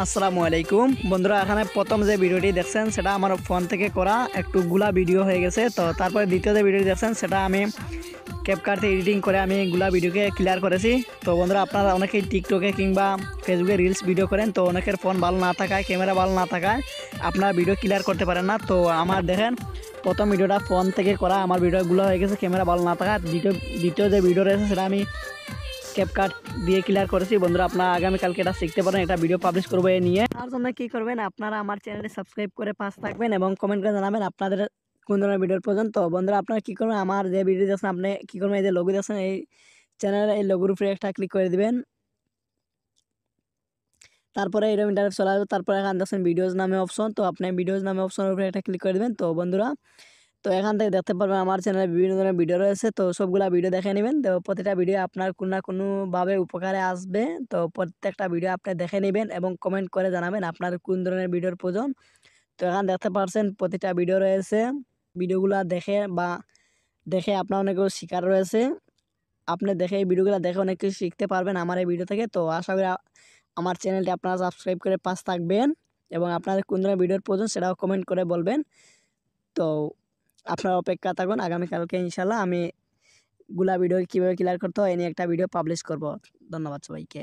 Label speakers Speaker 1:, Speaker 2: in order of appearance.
Speaker 1: আসসালামু আলাইকুম বন্ধুরা, এখানে প্রথম যে ভিডিওটি দেখছেন সেটা আমার ফোন থেকে করা একটু গুলা ভিডিও হয়ে গেছে। তো তারপরে দ্বিতীয় যে ভিডিওটি দেখছেন সেটা আমি ক্যাপকার্টে এডিটিং করে আমি গুলা ভিডিওকে ক্লিয়ার করেছি। তো বন্ধুরা, আপনারা অনেকেই টিকটকে কিংবা ফেসবুকে রিলস ভিডিও করেন, তো অনেকের ফোন ভালো না থাকায়, ক্যামেরা ভালো না থাকায় আপনারা ভিডিও ক্লিয়ার করতে পারেন না। তো আমার দেখেন প্রথম ভিডিওটা ফোন থেকে করা, আমার ভিডিওগুলো হয়ে গেছে ক্যামেরা ভালো না থাকা। দ্বিতীয় যে ভিডিও রয়েছে সেটা আমি ক্যাপকাট দিয়ে ক্লিয়ার করেছি। বন্ধুরা, আপনারা আগামীকালকে এটা শিখতে পারেন, একটা ভিডিও পাবলিশ করবো এ নিয়ে। তার জন্য কী করবেন, আপনারা আমার চ্যানেলটি সাবস্ক্রাইব করে পাশে থাকবেন এবং কমেন্ট করে জানাবেন আপনাদের কোন ধরনের ভিডিওর প্রয়োজন। তো বন্ধুরা, আপনারা কী করবেন, আমার যে ভিডিও দেখছেন আপনি কী করবেন, এই যে লোগো দেখছেন এই চ্যানেলের এই লোগোর উপরে একটা ক্লিক করে দিবেন। তারপরে এরকম ইন্টারফেস চলে আসবে। তারপরে এখানে দেখছেন ভিডিওজ নামে অপশন, তো আপনি ভিডিওজ নামে অপশনের উপরে একটা ক্লিক করে দেবেন। তো বন্ধুরা, তো এখান থেকে দেখতে পারবেন আমার চ্যানেলে বিভিন্ন ধরনের ভিডিও রয়েছে, তো সবগুলা ভিডিও দেখে নেবেন। তো প্রতিটা ভিডিও আপনার কোনো না কোনোভাবে উপকারে আসবে। তো প্রত্যেকটা ভিডিও আপনি দেখে নেবেন এবং কমেন্ট করে জানাবেন আপনার কোন ধরনের ভিডিওর প্রয়োজন। তো এখানে দেখতে পাচ্ছেন প্রতিটা ভিডিও রয়েছে, ভিডিওগুলা দেখে আপনার অনেক কিছু শিকার রয়েছে। আপনি দেখে এই ভিডিওগুলো দেখে অনেক কিছু শিখতে পারবেন আমার এই ভিডিও থেকে। তো আশা করি আমার চ্যানেলটি আপনারা সাবস্ক্রাইব করে পাশে থাকবেন এবং আপনাদের কোন ধরনের ভিডিওর প্রয়োজন সেটাও কমেন্ট করে বলবেন। তো আপনারা অপেক্ষা থাকুন, আগামীকালকে ইনশাল্লাহ আমি ভিডিও কীভাবে ক্লিয়ার করতে হয় এ নিয়ে একটা ভিডিও পাবলিশ করব। ধন্যবাদ সবাইকে।